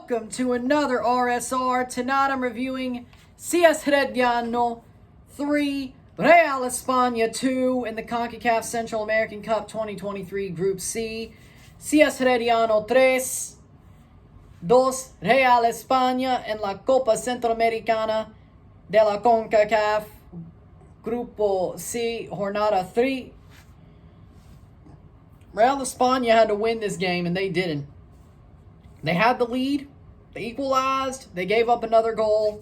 Welcome to another RSR. Tonight I'm reviewing CS Herediano 3, Real España 2 in the CONCACAF Central American Cup 2023 Group C. CS Herediano 3, 2 Real España en la Copa Centroamericana de la CONCACAF Grupo C, Jornada 3. Real España had to win this game, and they didn't. They had the lead. They equalized. They gave up another goal.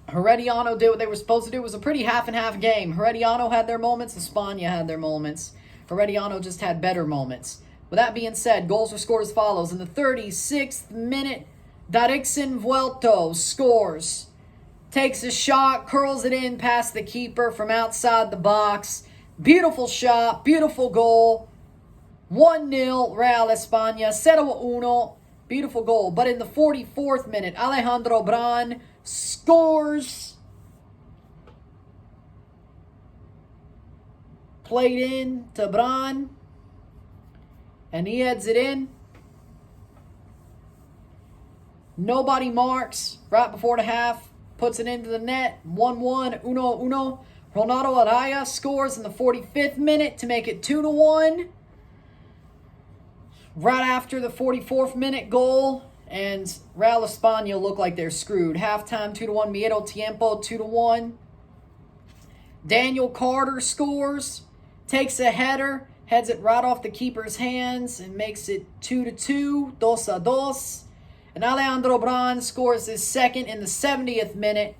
Herediano did what they were supposed to do. It was a pretty half-and-half game. Herediano had their moments. España had their moments. Herediano just had better moments. With that being said, goals were scored as follows. In the 36th minute, Angus McWhorter scores. Takes a shot, curls it in past the keeper from outside the box. Beautiful shot, beautiful goal. 1-0 Real España, 0-1. Beautiful goal. But in the 44th minute, Alejandro Bran scores. Played in to Bran. And he heads it in. Nobody marks right before the half. Puts it into the net. 1-1, 1-1. Ronaldo Araya scores in the 45th minute to make it 2-1. Right after the 44th minute goal, and Real España look like they're screwed. Halftime 2-1, Medio Tiempo 2-1. Daniel Carter scores, takes a header, heads it right off the keeper's hands, and makes it 2-2, 2-2. And Alejandro Bran scores his second in the 70th minute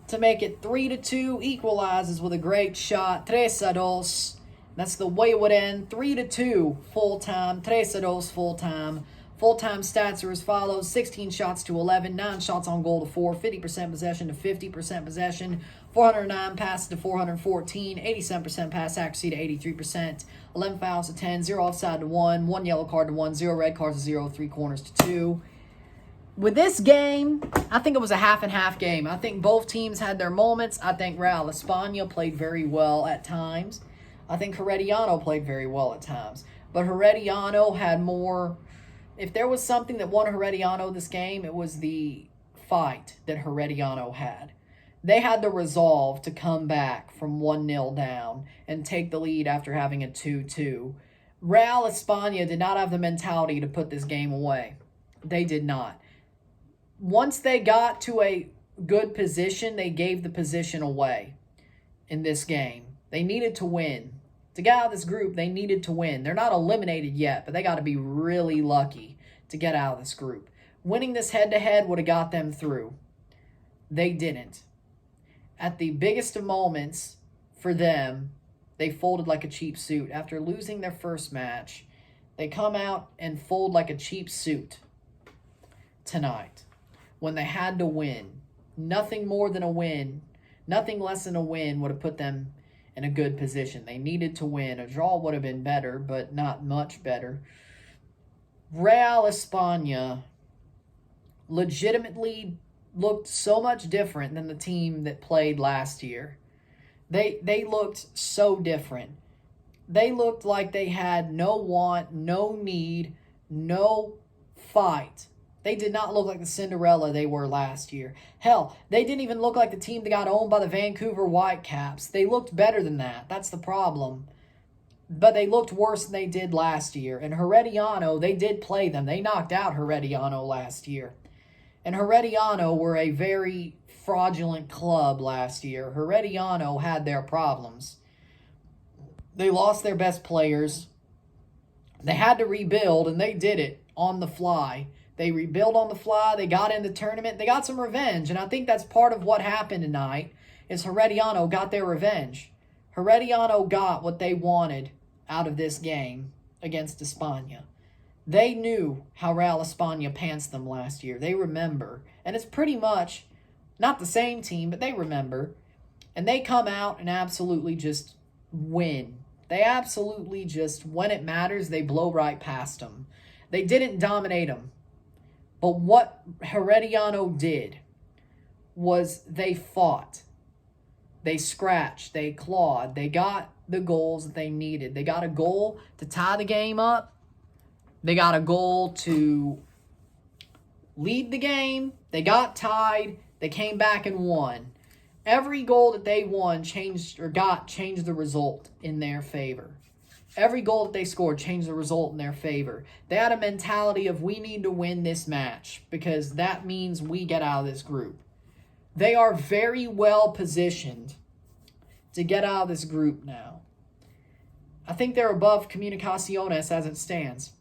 to make it 3-2, equalizes with a great shot, 3-2. That's the way it would end, 3-2 full-time, 3-2 full-time. Full-time stats are as follows: 16 shots to 11, 9 shots on goal to 4, 50% possession to 50% possession, 409 passes to 414, 87% pass accuracy to 83%, 11 fouls to 10, 0 offside to 1, 1 yellow card to 1, 0 red cards to 0, 3 corners to 2. With this game, I think it was a half-and-half game. I think both teams had their moments. I think Real España played very well at times. I think Herediano played very well at times. But Herediano had more. If there was something that won Herediano this game, it was the fight that Herediano had. They had the resolve to come back from 1-0 down and take the lead after having a 2-2. Real España did not have the mentality to put this game away. They did not. Once they got to a good position, they gave the position away in this game. They needed to win. To get out of this group, they needed to win. They're not eliminated yet, but they got to be really lucky to get out of this group. Winning this head-to-head would have got them through. They didn't. At the biggest of moments for them, they folded like a cheap suit. After losing their first match, they come out and fold like a cheap suit tonight when they had to win. Nothing more than a win, nothing less than a win would have put them in a good position. They needed to win. A draw would have been better, but not much better. Real España legitimately looked so much different than the team that played last year. They looked so different. They looked like they had no want, no need, no fight. They did not look like the Cinderella they were last year. Hell, they didn't even look like the team that got owned by the Vancouver Whitecaps. They looked better than that. That's the problem. But they looked worse than they did last year. And Herediano, they did play them. They knocked out Herediano last year. And Herediano were a very fraudulent club last year. Herediano had their problems. They lost their best players. They had to rebuild, and they did it on the fly. They rebuilt on the fly. They got in the tournament. They got some revenge. And I think that's part of what happened tonight is Herediano got their revenge. Herediano got what they wanted out of this game against España. They knew how Real España pantsed them last year. They remember. And it's pretty much not the same team, but they remember. And they come out and absolutely just win. They absolutely just, when it matters, they blow right past them. They didn't dominate them. But what Herediano did was they fought. They scratched. They clawed. They got the goals that they needed. They got a goal to tie the game up. They got a goal to lead the game. They got tied. They came back and won. Every goal that they won changed the result in their favor. Every goal that they scored changed the result in their favor. They had a mentality of, we need to win this match because that means we get out of this group. They are very well positioned to get out of this group now. I think they're above Comunicaciones as it stands.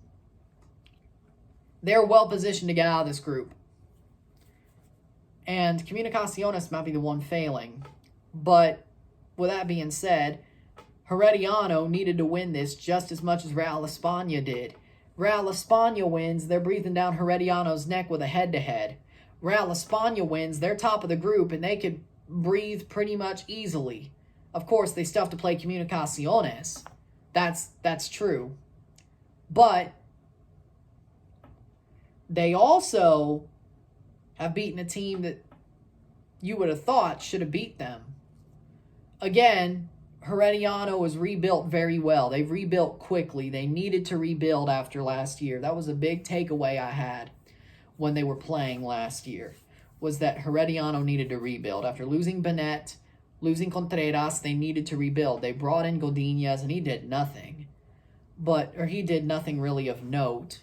They're well positioned to get out of this group. And Comunicaciones might be the one failing. But with that being said, Herediano needed to win this just as much as Real España did. Real España wins, they're breathing down Herediano's neck with a head-to-head. Real España wins, they're top of the group, and they could breathe pretty much easily. Of course, they still have to play Comunicaciones. That's true. But they also have beaten a team that you would have thought should have beat them. Again, Herediano was rebuilt very well. They've rebuilt quickly. They needed to rebuild after last year. That was a big takeaway I had when they were playing last year, was that Herediano needed to rebuild. After losing Benet, losing Contreras, they needed to rebuild. They brought in Godinez, and he did nothing. He did nothing really of note.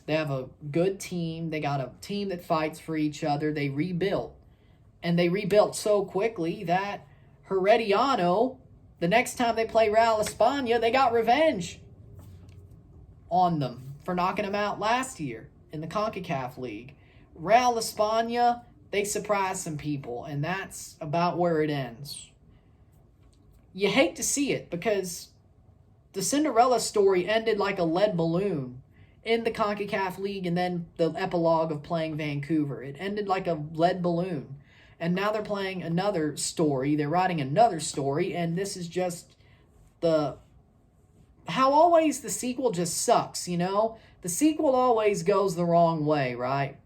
They have a good team. They got a team that fights for each other. They rebuilt. And they rebuilt so quickly that Herediano, the next time they play Real España, they got revenge on them for knocking them out last year in the CONCACAF League. Real España, they surprised some people, and that's about where it ends. You hate to see it because the Cinderella story ended like a lead balloon in the CONCACAF League and then the epilogue of playing Vancouver. It ended like a lead balloon. And now they're playing another story. They're writing another story, and this is just how always the sequel just sucks, you know? The sequel always goes the wrong way, right?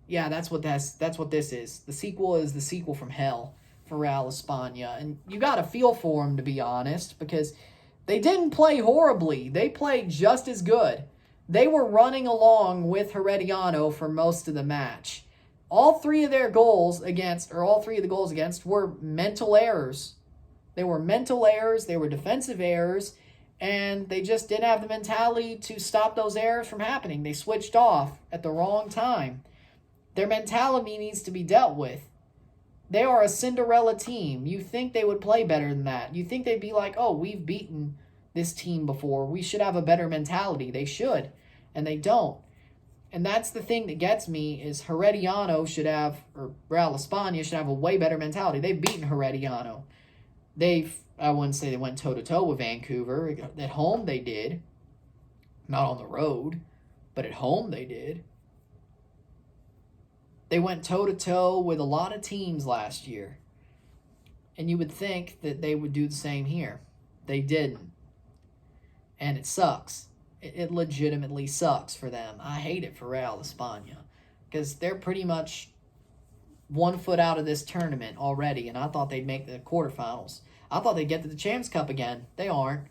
Yeah, that's what this is. The sequel is the sequel from hell for Real España. And you got to feel for them, to be honest, because they didn't play horribly. They played just as good. They were running along with Herediano for most of the match. All three of the goals against were mental errors. They were mental errors, they were defensive errors, and they just didn't have the mentality to stop those errors from happening. They switched off at the wrong time. Their mentality needs to be dealt with. They are a Cinderella team. You think they would play better than that. You think they'd be like, oh, we've beaten this team before. We should have a better mentality. They should, and they don't. And that's the thing that gets me is Herediano should have, or Real España should have a way better mentality. They've beaten Herediano. I wouldn't say they went toe-to-toe with Vancouver. At home they did. Not on the road, but at home they did. They went toe-to-toe with a lot of teams last year. And you would think that they would do the same here. They didn't. And it sucks. It legitimately sucks for them. I hate it for Real España because they're pretty much 1 foot out of this tournament already, and I thought they'd make the quarterfinals. I thought they'd get to the Champions Cup again. They aren't.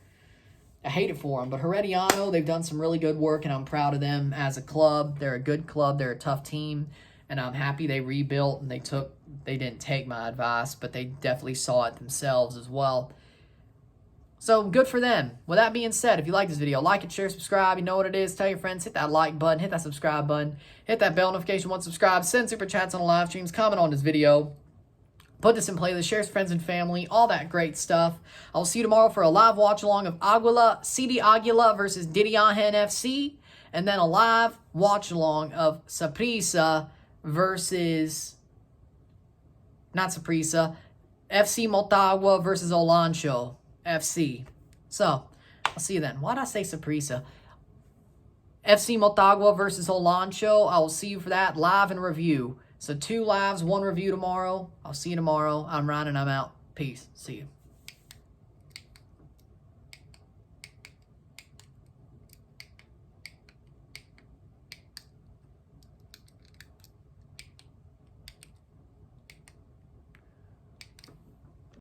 I hate it for them, but Herediano, they've done some really good work, and I'm proud of them as a club. They're a good club. They're a tough team, and I'm happy they rebuilt, and they didn't take my advice, but they definitely saw it themselves as well. So, good for them. With that being said, if you like this video, like it, share, subscribe. You know what it is. Tell your friends. Hit that like button. Hit that subscribe button. Hit that bell notification once subscribed. Send super chats on the live streams. Comment on this video. Put this in playlist. Share with friends and family. All that great stuff. I'll see you tomorrow for a live watch-along of CD Aguila versus Diriahen FC. And then a live watch-along of Saprissa versus... Not Saprissa. FC Motagua versus Olancho FC. So, I'll see you then. Why did I say Saprissa? FC Motagua versus Olancho. I will see you for that live and review. So 2 lives, 1 review tomorrow. I'll see you tomorrow. I'm Ryan and I'm out. Peace. See you.